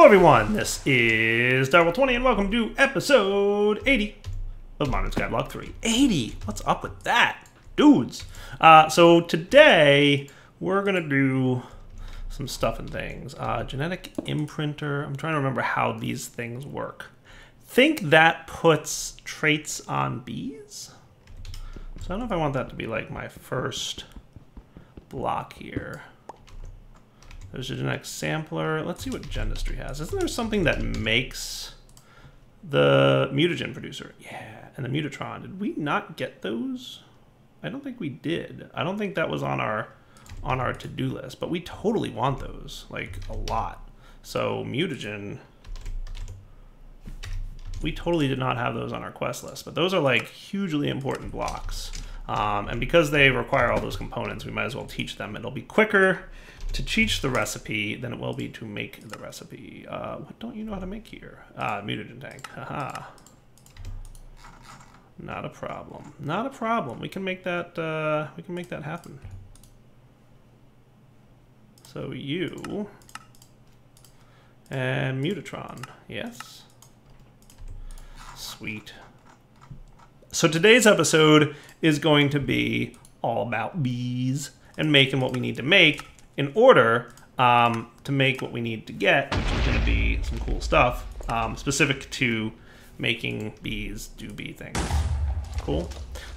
Hello everyone, this is Direwolf20 and welcome to episode 80 of Modern Skyblock 3. 80! What's up with that? Dudes! So today we're gonna do some stuff and things. Genetic imprinter, I'm trying to remember how these things work. Think that puts traits on bees? So I don't know if I want that to be like my first block here. There's a genetic sampler. Let's see what Gendustry has. Isn't there something that makes the mutagen producer? Yeah, and the mutatron. Did we not get those? I don't think we did. I don't think that was on our to-do list, but we totally want those, like a lot. So mutagen, we totally did not have those on our quest list, but those are like hugely important blocks. And because they require all those components, we might as well teach them. It'll be quicker to teach the recipe than it will be to make the recipe. What don't you know how to make here? Mutagen tank. Haha. Not a problem. Not a problem. We can make that. We can make that happen. So you and Mutatron. Yes. Sweet. So today's episode is going to be all about bees and making what we need to make in order to make what we need to get, which is going to be some cool stuff specific to making bees do bee things. Cool.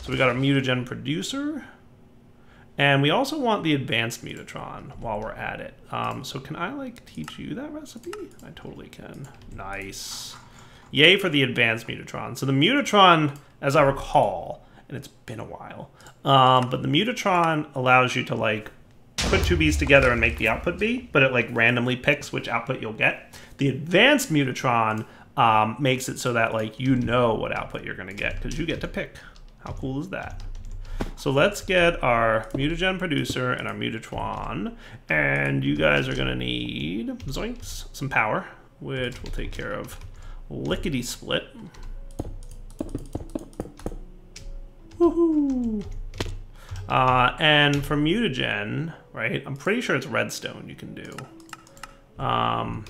So we got our mutagen producer, and we also want the advanced mutatron while we're at it. So can I like teach you that recipe? I totally can. Nice. Yay for the advanced mutatron. So the mutatron, as I recall, and it's been a while, but the mutatron allows you to like put two bees together and make the output bee, but it like randomly picks which output you'll get. The advanced mutatron makes it so that like you know what output you're gonna get because you get to pick. How cool is that? So let's get our mutagen producer and our mutatron, and you guys are gonna need zoinks, some power, which will take care of lickety split. Woohoo! And for mutagen, right, I'm pretty sure it's redstone you can do. Are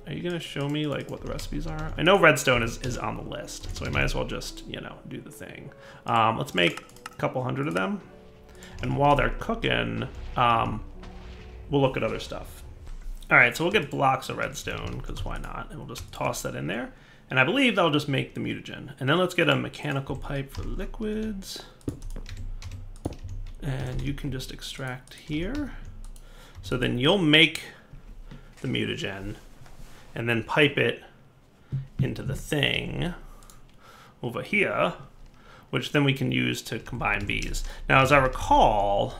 you going to show me like what the recipes are? I know redstone is on the list, so we might as well just, you know, do the thing. Let's make a couple hundred of them. And while they're cooking, we'll look at other stuff. All right, so we'll get blocks of redstone, because why not? And we'll just toss that in there. And I believe that'll just make the mutagen. And then let's get a mechanical pipe for liquids. And you can just extract here. So then you'll make the mutagen and then pipe it into the thing over here, which then we can use to combine bees. Now, as I recall,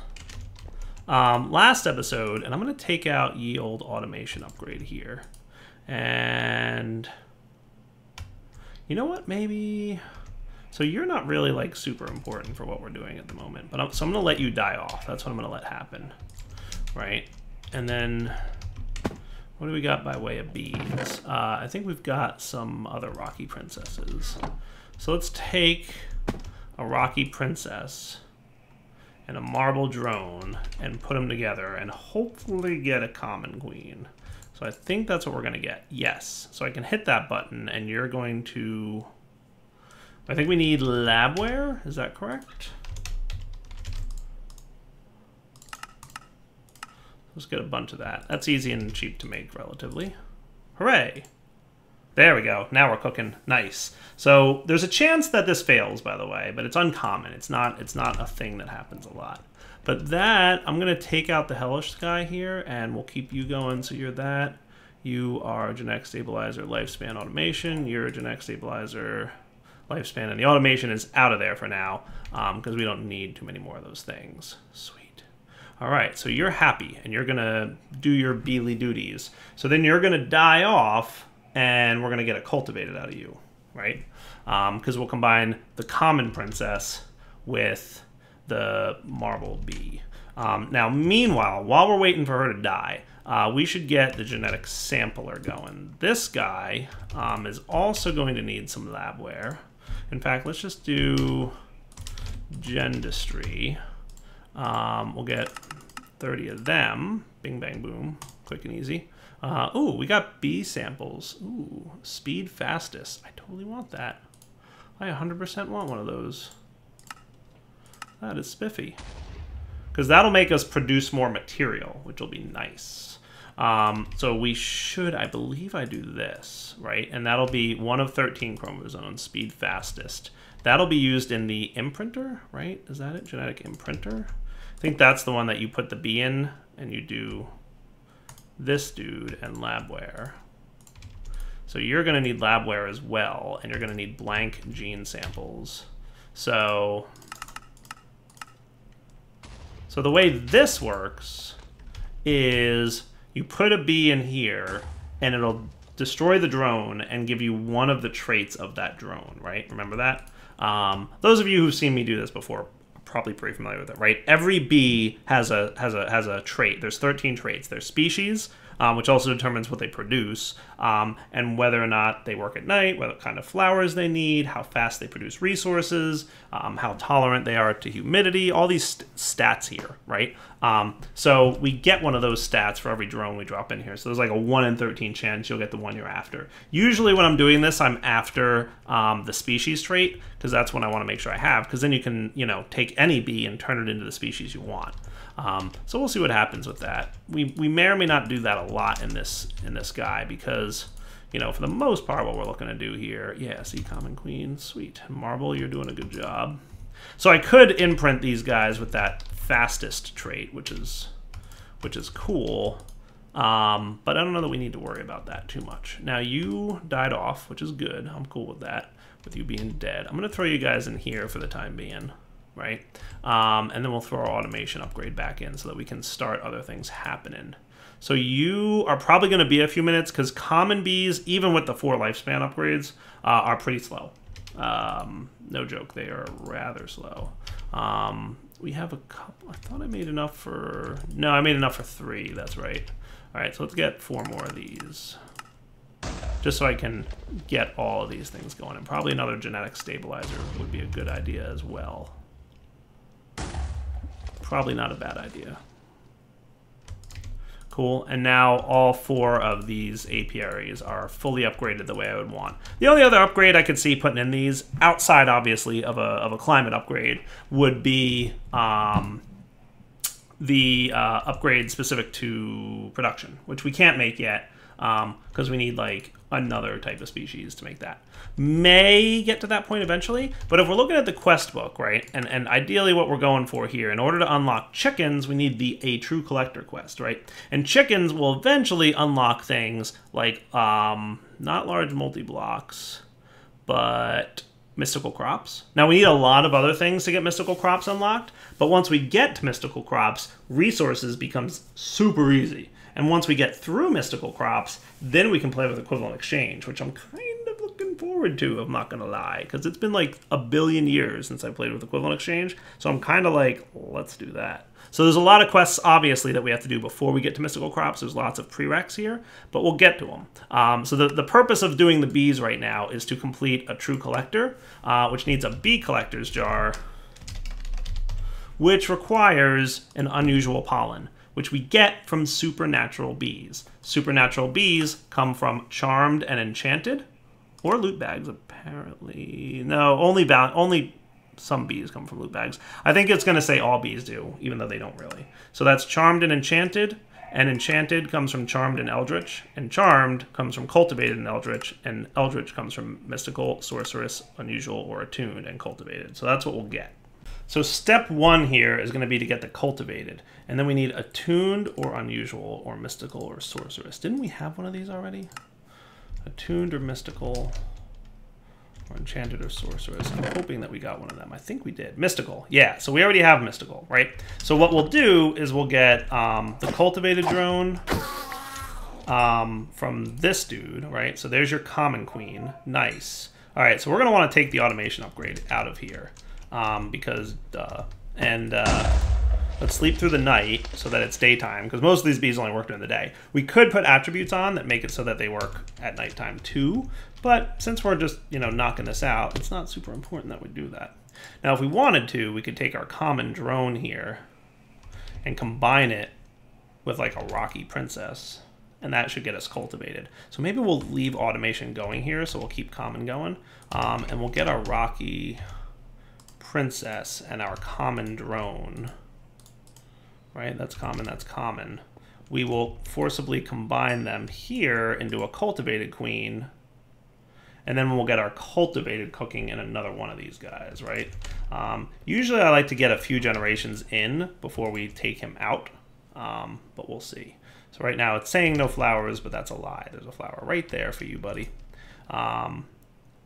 last episode, and I'm going to take out ye old automation upgrade here. And you know what? Maybe... So you're not really like super important for what we're doing at the moment, but so I'm gonna let you die off. That's what I'm gonna let happen, right? And then what do we got by way of bees? I think we've got some other rocky princesses. So let's take a rocky princess and a marble drone and put them together and hopefully get a common queen. So I think that's what we're gonna get. Yes. So I can hit that button and you're going to... I think we need labware, is that correct? Let's get a bunch of that. That's easy and cheap to make relatively. Hooray! There we go, now we're cooking. Nice. So there's a chance that this fails, by the way, but it's uncommon. It's not a thing that happens a lot. But that, I'm gonna take out the hellish guy here and we'll keep you going, so you're that. You are genetic stabilizer, lifespan automation. You're a genetic stabilizer, lifespan, and the automation is out of there for now because we don't need too many more of those things. Sweet. All right, so you're happy and you're gonna do your beely duties. So then you're gonna die off and we're gonna get a cultivated out of you, right? Because we'll combine the common princess with the marble bee. Now, meanwhile, while we're waiting for her to die, we should get the genetic sampler going. This guy is also going to need some labware. In fact, let's just do Gendustry. We'll get 30 of them. Bing, bang, boom. Quick and easy. Ooh, we got bee samples. Ooh, speed fastest. I totally want that. I 100% want one of those. That is spiffy. Because that'll make us produce more material, which will be nice. So we should, I believe I do this, right? And that'll be 1 of 13 chromosomes, speed fastest. That'll be used in the imprinter, right? Is that it? Genetic imprinter? I think that's the one that you put the bee in and you do this dude and labware. So you're going to need labware as well, and you're going to need blank gene samples. So the way this works is you put a bee in here, and it'll destroy the drone and give you one of the traits of that drone, right? Remember that? Those of you who've seen me do this before are probably pretty familiar with it, right? Every bee has a trait. There's 13 traits. There's species, which also determines what they produce, and whether or not they work at night, what kind of flowers they need, how fast they produce resources, how tolerant they are to humidity, all these stats here, right? So we get one of those stats for every drone we drop in here. So there's like a 1 in 13 chance you'll get the one you're after. Usually when I'm doing this, I'm after the species trait, because that's what I want to make sure I have, because then you can, you know, take any bee and turn it into the species you want. So we'll see what happens with that. We may or may not do that a lot in this guy, because, you know, for the most part, what we're looking to do here, yeah, see, common queen, sweet. Marble, you're doing a good job. So I could imprint these guys with that fastest trait, which is cool, but I don't know that we need to worry about that too much. Now you died off, which is good. I'm cool with that, with you being dead. I'm gonna throw you guys in here for the time being. Right? And then we'll throw our automation upgrade back in so that we can start other things happening. So you are probably going to be a few minutes, because common bees, even with the 4 lifespan upgrades, are pretty slow. No joke, they are rather slow. We have a couple. I thought I made enough for... No, I made enough for 3. That's right. All right, so let's get 4 more of these, just so I can get all of these things going. And probably another genetic stabilizer would be a good idea as well. Probably not a bad idea. Cool, and now all 4 of these apiaries are fully upgraded the way I would want. The only other upgrade I could see putting in these, outside obviously of a climate upgrade, would be the upgrade specific to production, which we can't make yet, because we need like another type of species to make that. May get to that point eventually, but if we're looking at the quest book, right, and ideally what we're going for here, in order to unlock chickens, we need the A True Collector quest, right? And chickens will eventually unlock things like, not large multi-blocks, but mystical crops. Now we need a lot of other things to get mystical crops unlocked, but once we get to mystical crops, resources becomes super easy. And once we get through mystical crops, then we can play with equivalent exchange, which I'm kind of looking forward to, I'm not gonna lie, because it's been like a billion years since I played with equivalent exchange, so I'm kind of like, let's do that. So there's a lot of quests, obviously, that we have to do before we get to mystical crops. There's lots of prereqs here, but we'll get to them. So the purpose of doing the bees right now is to complete a true collector, which needs a bee collector's jar, which requires an unusual pollen, which we get from supernatural bees. Supernatural bees come from charmed and enchanted, or loot bags, apparently. No, only some bees come from loot bags. I think it's going to say all bees do, even though they don't really. So that's charmed and enchanted comes from charmed and eldritch, and charmed comes from cultivated and eldritch comes from mystical, sorceress, unusual, or attuned, and cultivated. So that's what we'll get. So step 1 here is going to be to get the cultivated, and then we need attuned or unusual or mystical or sorceress. Didn't we have one of these already? Attuned or mystical or enchanted or sorceress. I'm hoping that we got one of them. I think we did. Mystical. Yeah, so we already have mystical, right? So what we'll do is we'll get the cultivated drone from this dude, right? So there's your common queen. Nice. All right, so we're going to want to take the automation upgrade out of here. Because, let's sleep through the night so that it's daytime, because most of these bees only work during the day. We could put attributes on that make it so that they work at nighttime too, but since we're just, you know, knocking this out, it's not super important that we do that. Now, if we wanted to, we could take our common drone here and combine it with like a rocky princess. and that should get us cultivated. So maybe we'll leave automation going here, so we'll keep common going, and we'll get our rocky princess and our common drone. Right, that's common, that's common. We will forcibly combine them here into a cultivated queen, and then we'll get our cultivated cooking in another one of these guys, right? Usually I like to get a few generations in before we take him out, but we'll see. So right now it's saying no flowers, but that's a lie. There's a flower right there for you, buddy.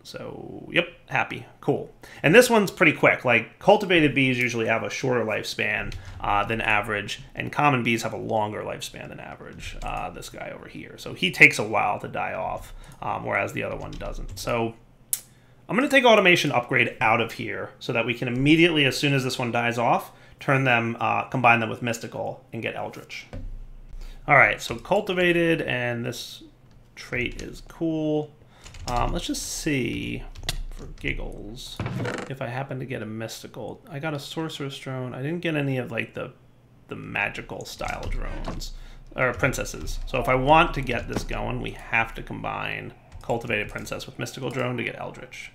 So, yep, happy. Cool. And this one's pretty quick. Like, cultivated bees usually have a shorter lifespan than average, and common bees have a longer lifespan than average, this guy over here. So he takes a while to die off, whereas the other one doesn't. So I'm going to take automation upgrade out of here so that we can immediately, as soon as this one dies off, turn them, combine them with mystical and get eldritch. All right, so cultivated, and this trait is cool. Let's just see, for giggles, if I happen to get a mystical. I got a sorceress drone. I didn't get any of like the magical style drones or princesses. So if I want to get this going, we have to combine cultivated princess with mystical drone to get eldritch.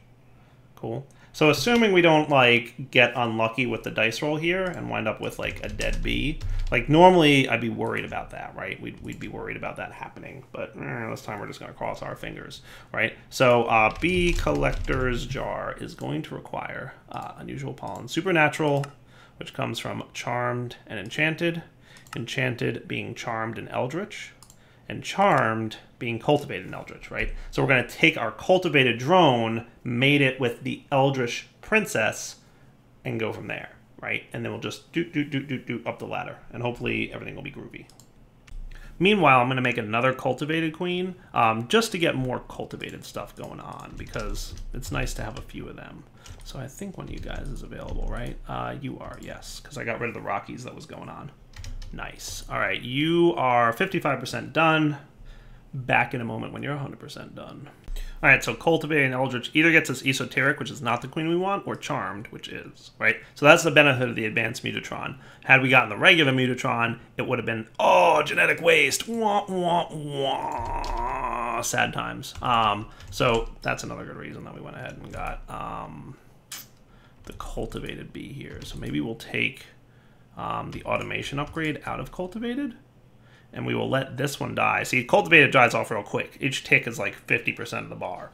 Cool. So assuming we don't like get unlucky with the dice roll here and wind up with like a dead bee, like normally I'd be worried about that, right? We'd be worried about that happening, but this time we're just gonna cross our fingers, right? So bee collector's jar is going to require unusual pollen, supernatural, which comes from charmed and enchanted, enchanted being charmed and eldritch, and charmed being cultivated in eldritch, right? So we're going to take our cultivated drone, mate it with the eldritch princess, and go from there, right? And then we'll just do up the ladder, and hopefully everything will be groovy. Meanwhile, I'm going to make another cultivated queen, just to get more cultivated stuff going on, because it's nice to have a few of them. So I think one of you guys is available, right? You are, yes, because I got rid of the Rockies that was going on. Nice. All right, you are 55% done. Back in a moment when you're 100% done. All right, so cultivated and eldritch either gets us esoteric, which is not the queen we want, or charmed, which is, right? So that's the benefit of the advanced Mutatron. Had we gotten the regular Mutatron, it would have been, oh, genetic waste, wah, wah, wah. Sad times. So that's another good reason that we went ahead and got the cultivated bee here. So maybe we'll take the automation upgrade out of cultivated, and we will let this one die. See, cultivated dies off real quick. Each tick is like 50% of the bar.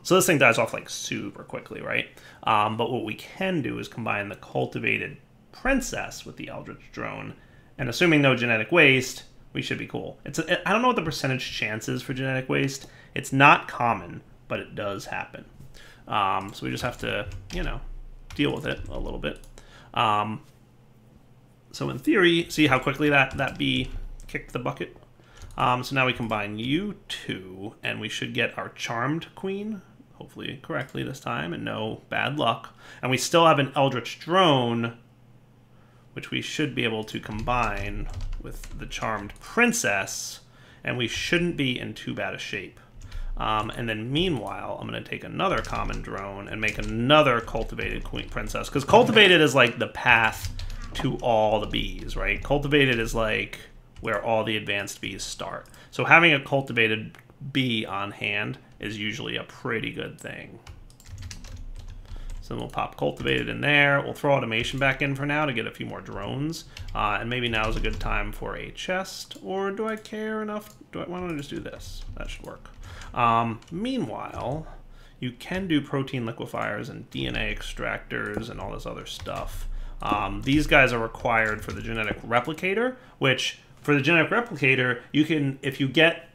So this thing dies off like super quickly, right? But what we can do is combine the cultivated princess with the eldritch drone, and assuming no genetic waste, we should be cool. I don't know what the percentage chance is for genetic waste. It's not common, but it does happen. So we just have to, you know, deal with it a little bit. So in theory, see how quickly that bee kicked the bucket? So now we combine you two, and we should get our charmed queen, hopefully correctly this time, and no bad luck. And we still have an eldritch drone, which we should be able to combine with the charmed princess, and we shouldn't be in too bad a shape. And then meanwhile, I'm going to take another common drone and make another cultivated queen princess, because cultivated is like the path to all the bees, right? Cultivated is like where all the advanced bees start. So having a cultivated bee on hand is usually a pretty good thing. So then we'll pop cultivated in there. We'll throw automation back in for now to get a few more drones. And maybe now is a good time for a chest. Or do I care enough? Why don't I just do this? That should work. Meanwhile, you can do protein liquefiers and DNA extractors and all this other stuff. These guys are required for the genetic replicator, which for the genetic replicator, you can, if you get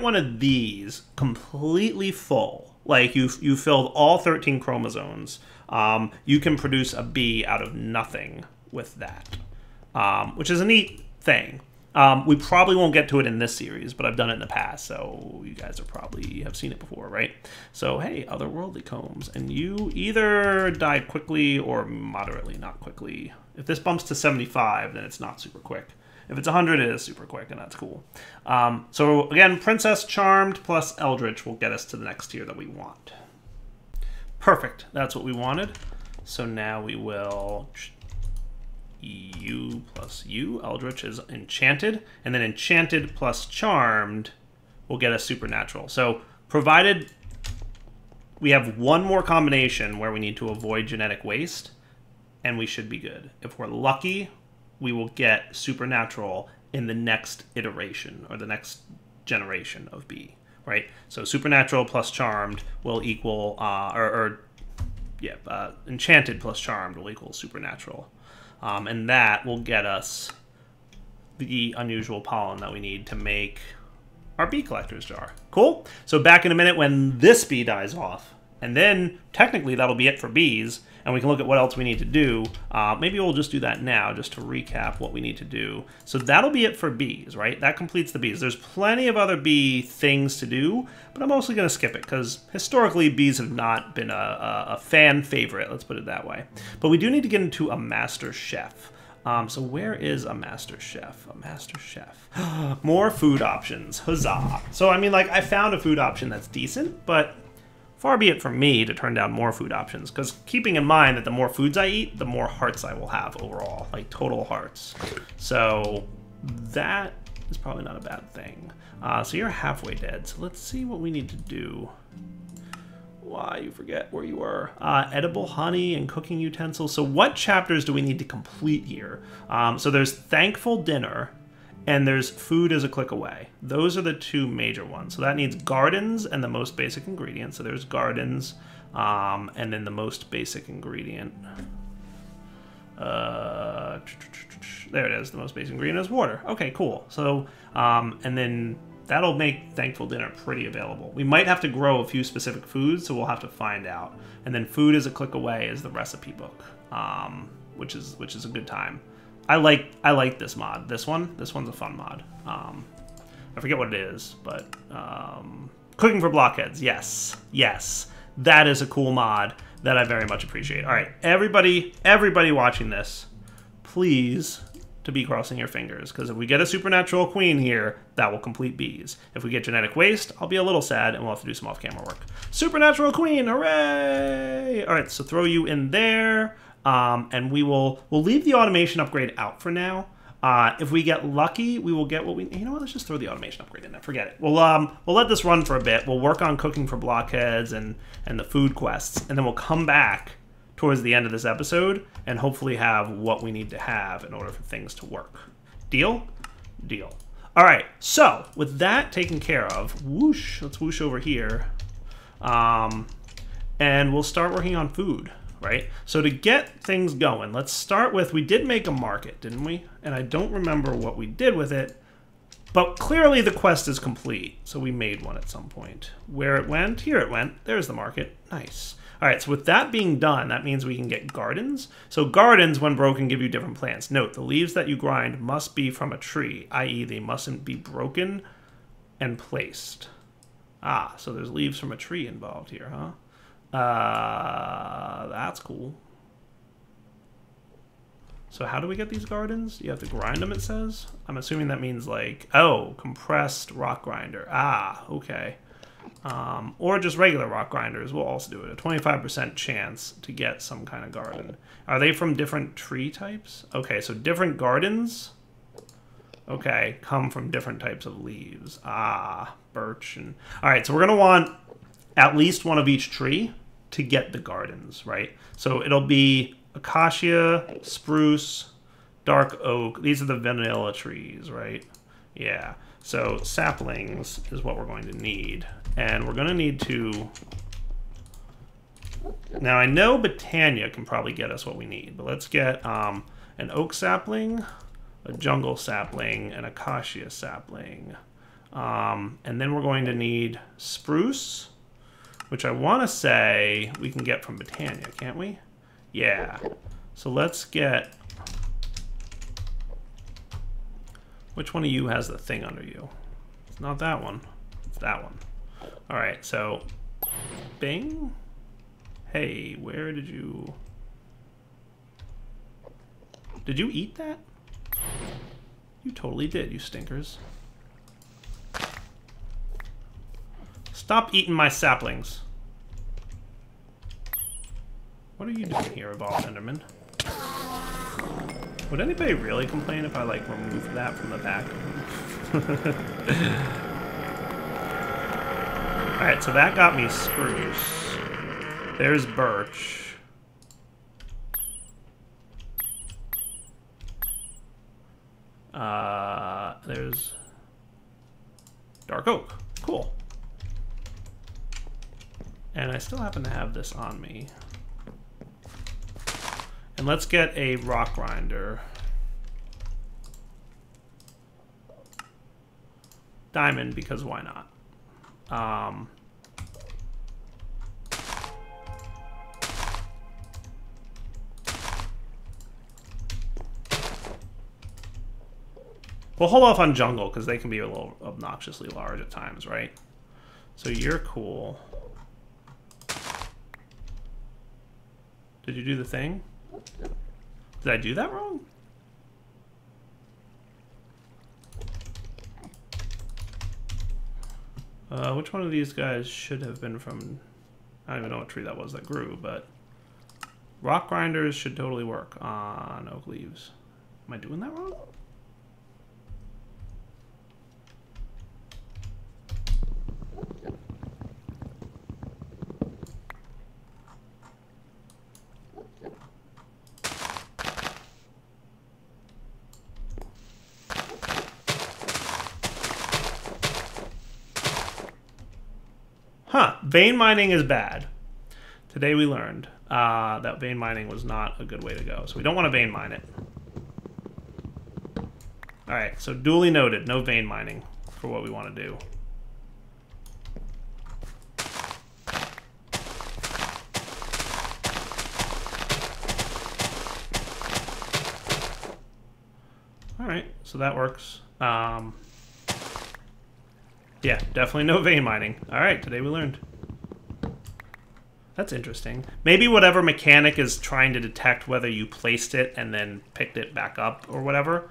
one of these completely full, like you filled all 13 chromosomes, you can produce a bee out of nothing with that, which is a neat thing. We probably won't get to it in this series, but I've done it in the past, so you guys have seen it before, right? So, hey, otherworldly combs. And you either die quickly or moderately not quickly. If this bumps to 75, then it's not super quick. If it's 100, it is super quick, and that's cool. So, again, Princess Charmed plus Eldritch will get us to the next tier that we want. Perfect. That's what we wanted. So now we will U plus U. Eldritch is enchanted. And then enchanted plus charmed will get us supernatural. So provided we have one more combination where we need to avoid genetic waste, and we should be good. If we're lucky, we will get supernatural in the next iteration or the next generation of bee, right? So supernatural plus charmed will equal, enchanted plus charmed will equal supernatural. And that will get us the unusual pollen that we need to make our bee collector's jar. Cool? So back in a minute when this bee dies off. And then technically that'll be it for bees. And we can look at what else we need to do. Maybe we'll just do that now just to recap what we need to do. So that'll be it for bees, right? That completes the bees. There's plenty of other bee things to do, but I'm mostly going to skip it because historically bees have not been a fan favorite, let's put it that way. But we do need to get into a master chef. So where is a master chef? A master chef. More food options. Huzzah. So, I mean, like, I found a food option that's decent, but far be it from me to turn down more food options, because keeping in mind that the more foods I eat, the more hearts I will have overall, like total hearts. So that is probably not a bad thing. So you're halfway dead. So let's see what we need to do. Why, you forget where you were. Edible honey and cooking utensils. So what chapters do we need to complete here? So there's Thankful Dinner, and there's Food is a Click Away. Those are the two major ones. So that needs gardens and the most basic ingredient. So there's gardens, and then the most basic ingredient. There it is. The most basic ingredient is water. Okay, cool. So, and then that'll make Thankful Dinner pretty available. We might have to grow a few specific foods, so we'll have to find out. And then Food is a Click Away is the recipe book, which is a good time. I like this mod. This one's a fun mod. I forget what it is, but Cooking for Blockheads. Yes, that is a cool mod that I very much appreciate. All right, everybody watching this, please to be crossing your fingers, because if we get a supernatural queen here, that will complete bees. If we get genetic waste, I'll be a little sad, and we'll have to do some off-camera work. Supernatural queen, hooray! All right, so throw you in there. And we'll leave the automation upgrade out for now. If we get lucky, we will get what we... You know what? Let's just throw the automation upgrade in there. Forget it. We'll let this run for a bit. We'll work on Cooking for Blockheads and the food quests. And then we'll come back towards the end of this episode and hopefully have what we need to have in order for things to work. Deal? Deal. All right. So with that taken care of, whoosh. Let's whoosh over here. And we'll start working on food. Right? So to get things going, let's start with, we did make a market, didn't we? And I don't remember what we did with it, but clearly the quest is complete. So we made one at some point. Where it went? Here it went. There's the market. Nice. All right, so with that being done, that means we can get gardens. So gardens, when broken, give you different plants. Note, the leaves that you grind must be from a tree, i.e. they mustn't be broken and placed. Ah, so there's leaves from a tree involved here, huh? That's cool. So how do we get these gardens? You have to grind them, it says? I'm assuming that means like, oh, compressed rock grinder. Ah, okay. Or just regular rock grinders will also do it. A 25% chance to get some kind of garden. Are they from different tree types? Okay, so different gardens, okay, come from different types of leaves. Ah, birch and... All right, so we're going to want at least one of each tree to get the gardens, right? So it'll be acacia, spruce, dark oak. These are the vanilla trees, right? Yeah. So saplings is what we're going to need. And we're going to need to... Now, I know Botania can probably get us what we need, but let's get an oak sapling, a jungle sapling, an acacia sapling. And then we're going to need spruce, which I want to say we can get from Botania, can't we? Yeah. So let's get... Which one of you has the thing under you? It's not that one. It's that one. All right, so... Bing? Hey, where did you... Did you eat that? You totally did, you stinkers. Stop eating my saplings. What are you doing here, Evolved Enderman? Would anybody really complain if I, like, removed that from the back? Alright, so that got me spruce. There's birch. There's dark oak. Cool. And I still happen to have this on me. And let's get a rock grinder. Diamond, because why not? We'll hold off on jungle, because they can be a little obnoxiously large at times, right? So you're cool. Did you do the thing? Did I do that wrong? Which one of these guys should have been from... I don't even know what tree that was that grew, but... Rock grinders should totally work on oak leaves. Am I doing that wrong? Huh, vein mining is bad. Today we learned that vein mining was not a good way to go. So we don't want to vein mine it. Alright, so duly noted, no vein mining for what we want to do. Alright, so that works. Yeah, definitely no vein mining. Alright, today we learned. That's interesting. Maybe whatever mechanic is trying to detect whether you placed it and then picked it back up or whatever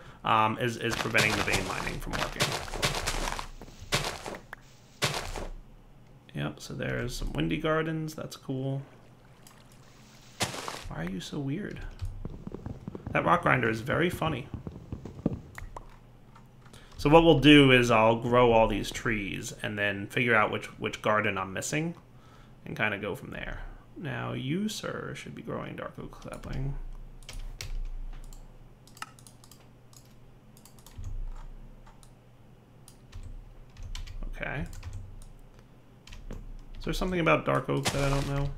is preventing the vein mining from working. Yep, so there's some windy gardens. That's cool. Why are you so weird? That rock grinder is very funny. So what we'll do is I'll grow all these trees and then figure out which garden I'm missing and kind of go from there. Now you, sir, should be growing dark oak sapling. Okay. Is there something about dark oak that I don't know?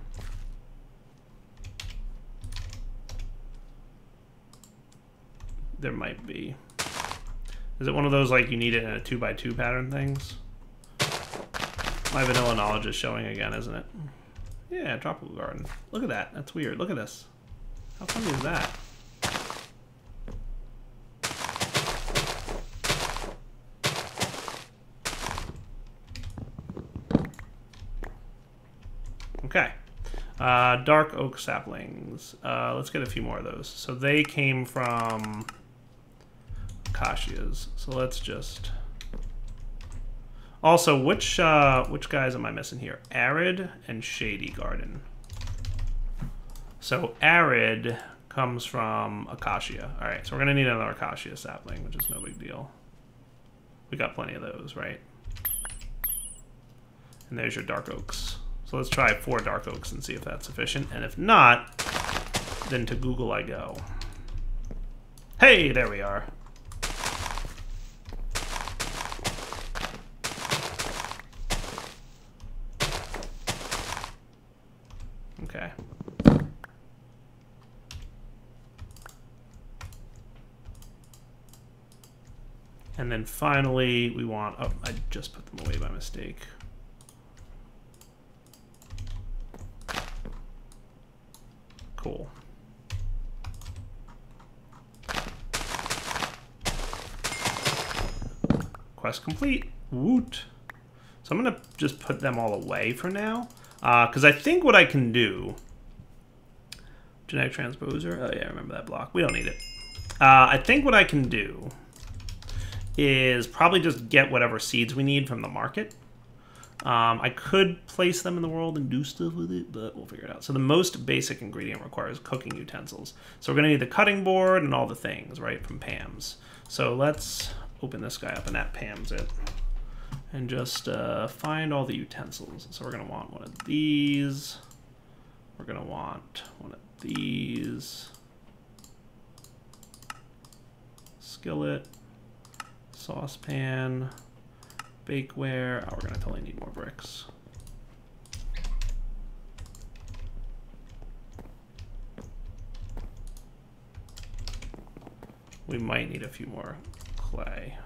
There might be. Is it one of those, like, you need it in a 2x2 pattern things? My vanilla knowledge is showing again, isn't it? Yeah, tropical garden. Look at that. That's weird. Look at this. How funny is that? Okay. Dark oak saplings. Let's get a few more of those. So they came from... acacias. So let's just... Also, which guys am I missing here? Arid and Shady Garden. So arid comes from acacia. All right, so we're gonna need another acacia sapling, which is no big deal. We got plenty of those, right? And there's your dark oaks. So let's try 4 dark oaks and see if that's sufficient. And if not, then to Google I go. Hey, there we are. Okay. And then finally, we want... Oh, I just put them away by mistake. Cool. Quest complete. Woot. So I'm going to just put them all away for now. Because I think what I can do... Genetic transposer. Oh, yeah, I remember that block. We don't need it. I think what I can do is probably just get whatever seeds we need from the market. I could place them in the world and do stuff with it, but we'll figure it out. So the most basic ingredient requires cooking utensils. So we're going to need the cutting board and all the things, right, from Pam's. So let's open this guy up, and that Pam's it. And just find all the utensils. So we're going to want one of these. We're going to want one of these. Skillet. Saucepan. Bakeware. Oh, we're going to totally need more bricks. We might need a few more clay.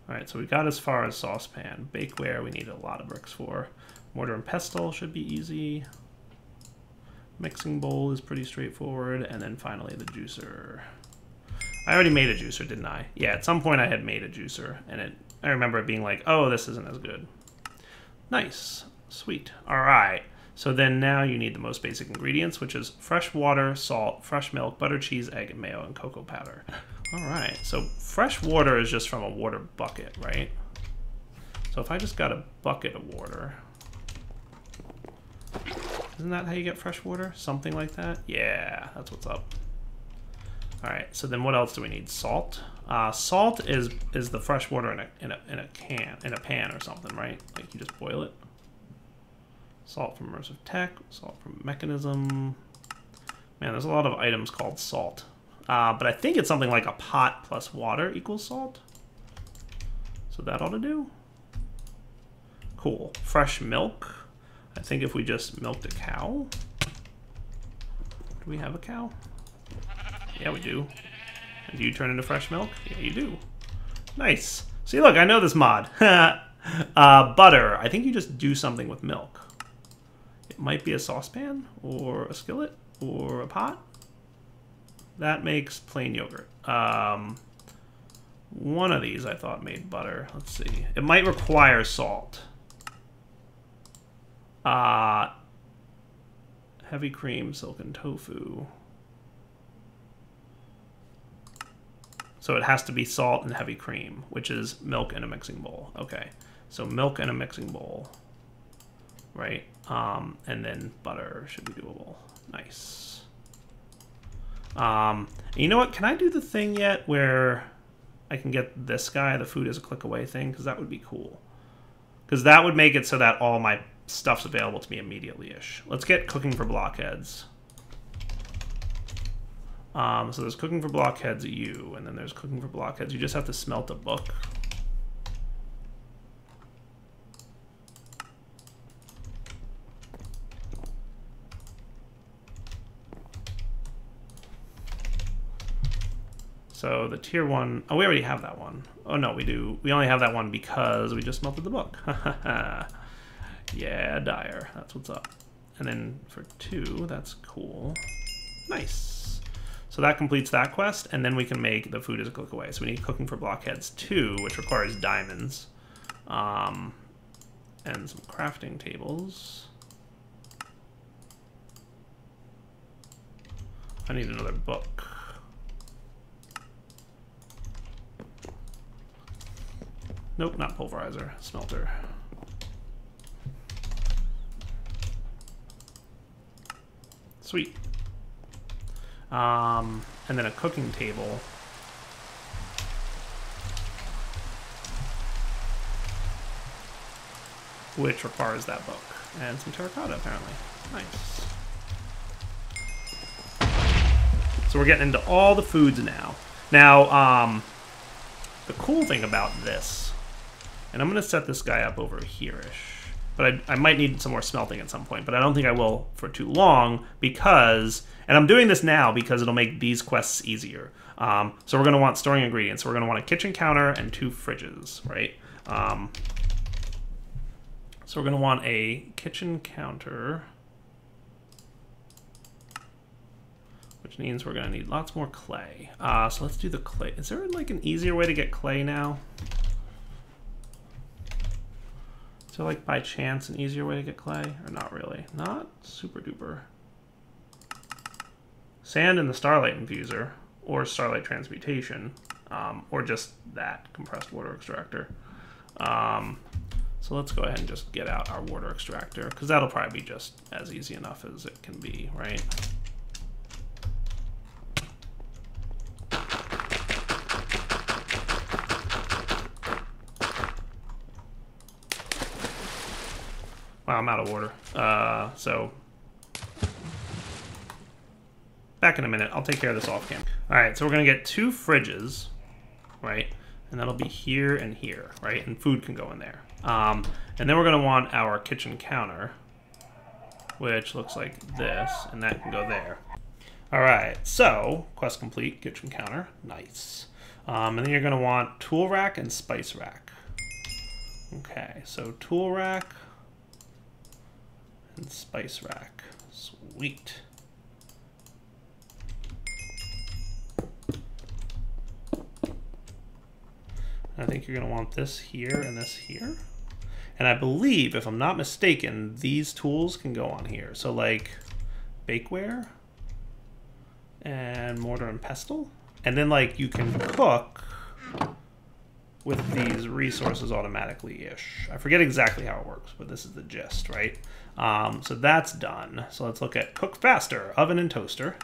All right, so we got as far as saucepan. Bakeware, we need a lot of bricks for. Mortar and pestle should be easy. Mixing bowl is pretty straightforward. And then finally the juicer. I already made a juicer, didn't I? Yeah, at some point I had made a juicer, and I remember it being like, oh, this isn't as good. Nice. Sweet. All right. So then now you need the most basic ingredients, which is fresh water, salt, fresh milk, butter, cheese, egg, and mayo, and cocoa powder. All right. So fresh water is just from a water bucket, right? So if I just got a bucket of water... Isn't that how you get fresh water? Something like that? Yeah, that's what's up. All right, so then what else do we need? Salt. Salt is the fresh water in a pan or something, right? Like you just boil it. Salt from Immersive Tech. Salt from Mechanism. Man, there's a lot of items called salt. But I think it's something like a pot plus water equals salt. So that ought to do. Cool. Fresh milk. I think if we just milked a cow. Do we have a cow? Yeah, we do. And do you turn into fresh milk? Yeah, you do. Nice. See, look, I know this mod. Butter. I think you just do something with milk. It might be a saucepan, or a skillet, or a pot. That makes plain yogurt. One of these I thought made butter. Let's see. It might require salt. Heavy cream, silken tofu. So it has to be salt and heavy cream, which is milk in a mixing bowl. Okay, so milk in a mixing bowl, right? And then butter should be doable. Nice. You know what? Can I do the thing yet where I can get this guy, the food is a click away thing? Because that would be cool. Because that would make it so that all my stuff's available to me immediately-ish. Let's get cooking for blockheads. So there's cooking for blockheads U, and then there's cooking for blockheads. You just have to smelt a book. So the tier 1, oh, we already have that one. Oh no, we do. We only have that one because we just melted the book. Yeah, Dyer, that's what's up. And then for 2, that's cool. Nice. So that completes that quest, and then we can make the food as a click away. So we need cooking for blockheads 2, which requires diamonds. And some crafting tables. I need another book. Nope, not pulverizer, smelter. Sweet. And then a cooking table. Which requires that book. And some terracotta, apparently. Nice. So we're getting into all the foods now. Now, the cool thing about this, and I'm going to set this guy up over here-ish. But I might need some more smelting at some point, but I don't think I will for too long because, and I'm doing this now because it'll make these quests easier. So we're going to want storing ingredients. So we're going to want a kitchen counter and 2 fridges, right? So we're going to want a kitchen counter, which means we're going to need lots more clay. So let's do the clay. Is there like an easier way to get clay now? Is there, like, by chance, an easier way to get clay? Or not really? Not super duper. sand in the Starlight Infuser, or Starlight Transmutation, or just that compressed water extractor. So let's go ahead and just get out our water extractor, because that'll probably be just as easy enough as it can be, right? Wow, I'm out of water. So back in a minute. I'll take care of this off camera. All right, so we're gonna get 2 fridges, right? And that'll be here and here, right? And food can go in there. And then we're gonna want our kitchen counter, which looks like this, and that can go there. All right, so quest complete, kitchen counter, nice. And then you're gonna want tool rack and spice rack. Okay, so tool rack and spice rack, sweet. I think you're gonna want this here and this here. And I believe, if I'm not mistaken, these tools can go on here. So like bakeware and mortar and pestle. And then like you can cook with these resources automatically-ish. I forget exactly how it works, but this is the gist, right? So that's done. So let's look at cook faster, oven and toaster.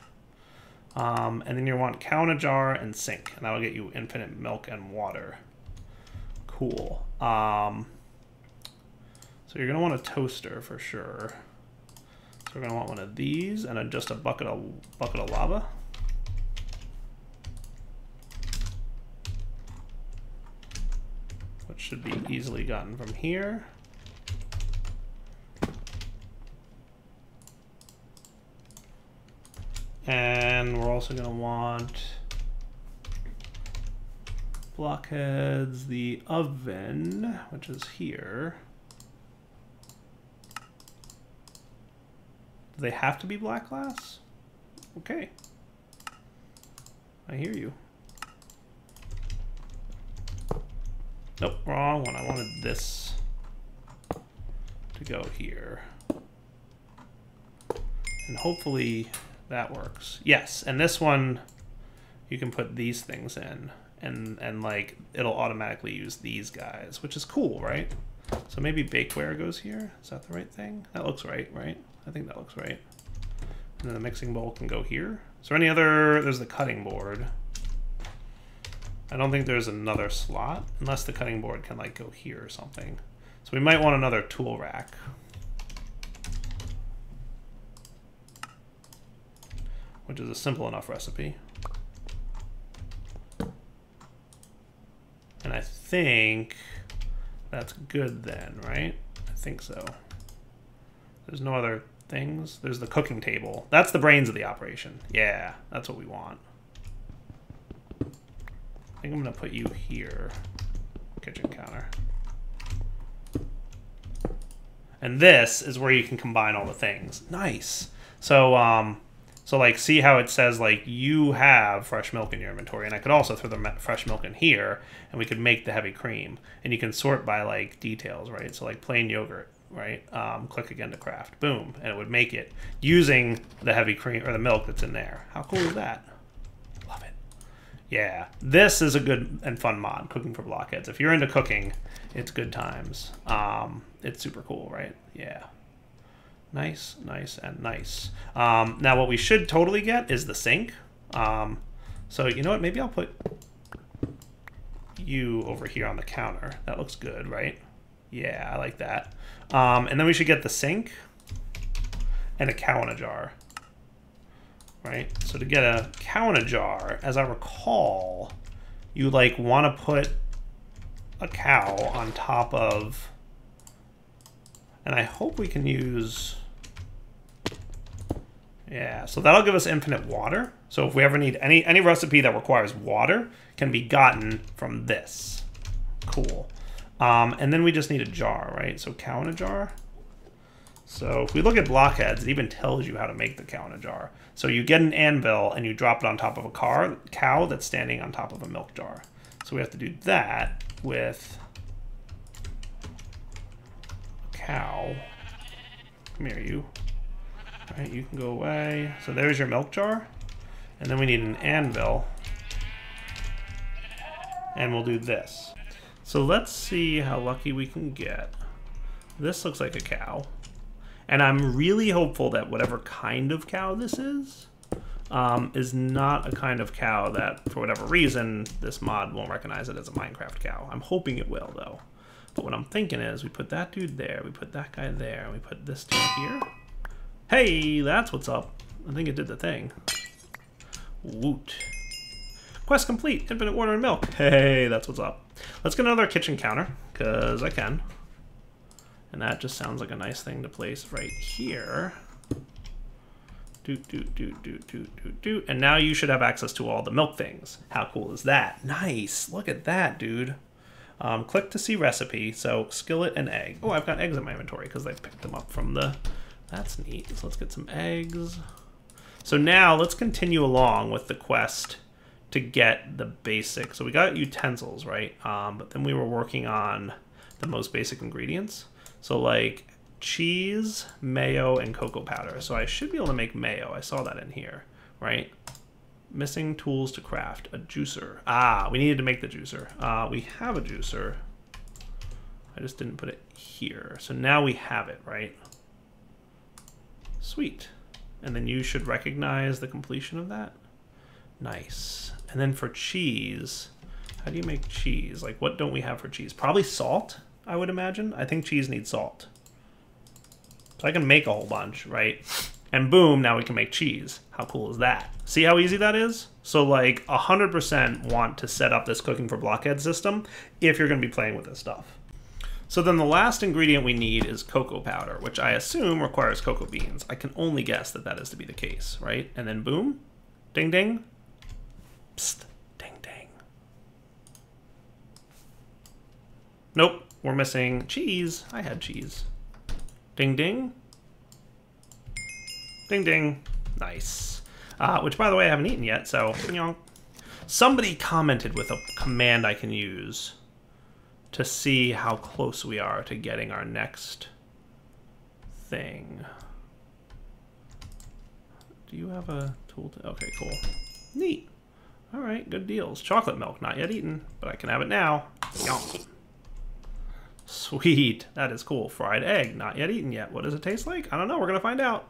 And then you want counter jar and sink, and that'll get you infinite milk and water. Cool. So you're gonna want a toaster for sure. So we're gonna want one of these and just a bucket of lava. Which should be easily gotten from here. And we're also gonna want blockheads, the oven, which is here. Do they have to be black glass? Okay. I hear you. Nope, wrong one. I wanted this to go here. And hopefully that works. Yes, and this one, you can put these things in. And like, it'll automatically use these guys, which is cool, right? So maybe bakeware goes here. Is that the right thing? That looks right, right? I think that looks right. And then the mixing bowl can go here. Is there any other? There's the cutting board. I don't think there's another slot, unless the cutting board can like go here or something. So we might want another tool rack. Which is a simple enough recipe. And I think that's good then, right? I think so. There's no other things. There's the cooking table. That's the brains of the operation. Yeah, that's what we want. I think I'm gonna put you here, kitchen counter. And this is where you can combine all the things. Nice. So, so like, see how it says like you have fresh milk in your inventory, and I could also throw the fresh milk in here, and we could make the heavy cream. And you can sort by like details, right? So like plain yogurt, right? Click again to craft, boom, and it would make it using the heavy cream or the milk that's in there. How cool is that? Love it. Yeah, this is a good and fun mod, cooking for blockheads. If you're into cooking, it's good times. It's super cool, right? Yeah. Nice, nice, and nice. Now what we should totally get is the sink. So you know what, maybe I'll put you over here on the counter. That looks good, right? Yeah, I like that. And then we should get the sink and a cow in a jar. Right? So to get a cow in a jar, as I recall, you like want to put a cow on top of, and I hope we can use, yeah, so that'll give us infinite water. So if we ever need any recipe that requires water can be gotten from this. Cool. And then we just need a jar, right? So cow in a jar. So if we look at blockheads, it even tells you how to make the cow in a jar. So you get an anvil and you drop it on top of a cow that's standing on top of a milk jar. So we have to do that with a cow. Come here, you. All right, you can go away. So there's your milk jar. And then we need an anvil. And we'll do this. So let's see how lucky we can get. This looks like a cow. And I'm really hopeful that whatever kind of cow this is not a kind of cow that, for whatever reason, this mod won't recognize it as a Minecraft cow. I'm hoping it will, though. But what I'm thinking is we put that dude there, we put that guy there, and we put this dude here. Hey, that's what's up. I think it did the thing. Woot. Quest complete. Infinite water and milk. Hey, that's what's up. Let's get another kitchen counter, because I can. And that just sounds like a nice thing to place right here. And now you should have access to all the milk things. How cool is that? Nice. Look at that, dude. Click to see recipe. So skillet and egg. Oh, I've got eggs in my inventory because I picked them up from the... That's neat. So let's get some eggs. So now let's continue along with the quest to get the basic. So we got utensils, right? But then we were working on the most basic ingredients. So like cheese, mayo, and cocoa powder. So I should be able to make mayo. I saw that in here, right? Missing tools to craft. A juicer. Ah, we needed to make the juicer. We have a juicer. I just didn't put it here. So now we have it, right? Sweet. And then you should recognize the completion of that. Nice. And then for cheese, how do you make cheese? Like, what don't we have for cheese? Probably salt, I would imagine. I think cheese needs salt. So I can make a whole bunch, right? And boom, now we can make cheese. How cool is that? See how easy that is? So like 100% want to set up this cooking for blockhead system if you're going to be playing with this stuff. So then the last ingredient we need is cocoa powder, which I assume requires cocoa beans. I can only guess that that is to be the case, right? And then boom, ding ding, psst, ding ding. Nope, we're missing cheese. I had cheese. Ding ding. Ding ding. Nice. Which, by the way, I haven't eaten yet, so... Somebody commented with a command I can use to see how close we are to getting our next thing. Do you have a tool? Okay, cool. Neat. All right, good deals. Chocolate milk, not yet eaten, but I can have it now. Yum. Sweet. That is cool. Fried egg, not yet eaten yet. What does it taste like? I don't know. We're going to find out.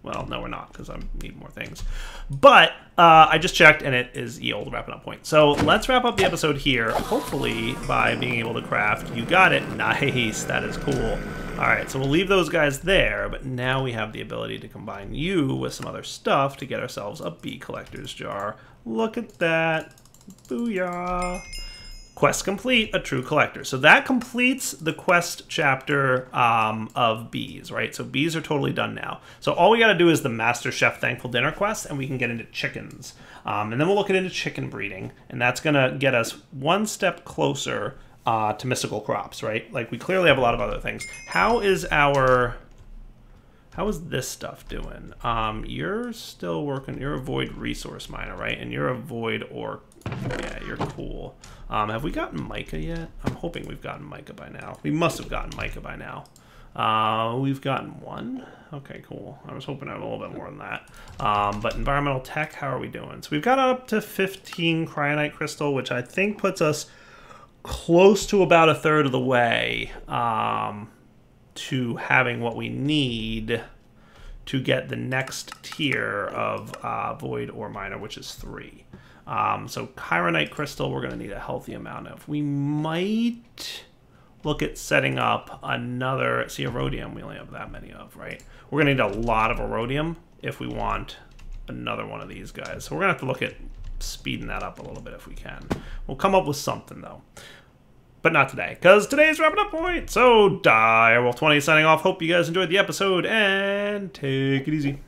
Well, no, we're not, because I need more things. But I just checked, and it is ye old wrapping up point. So let's wrap up the episode here, hopefully by being able to craft. You got it. Nice. That is cool. All right, so we'll leave those guys there, but now we have the ability to combine you with some other stuff to get ourselves a bee collector's jar. Look at that. Booyah. Quest complete, a true collector. So that completes the quest chapter of bees, right? So bees are totally done now. So all we got to do is the Master Chef Thankful Dinner quest, and we can get into chickens. And then we'll look into chicken breeding, and that's going to get us one step closer to mystical crops, right? Like, we clearly have a lot of other things. How is this stuff doing? You're still working, you're a void resource miner, right? And you're a void orc. Yeah, you're cool. Have we gotten mica yet? I'm hoping we've gotten mica by now. We must have gotten mica by now. We've gotten one. Okay, cool. I was hoping I had a little bit more than that. But environmental tech, how are we doing? So we've got up to 15 cryonite crystal, which I think puts us close to about a third of the way to having what we need to get the next tier of void ore miner, which is 3. So chironite crystal, we're going to need a healthy amount of. We might look at setting up another. See, erodium, we only have that many of, right? We're going to need a lot of erodium if we want another one of these guys. So we're going to have to look at speeding that up a little bit if we can. We'll come up with something, though. But not today, because today's wrapping up point. So, Direwolf20 signing off. Hope you guys enjoyed the episode, and take it easy.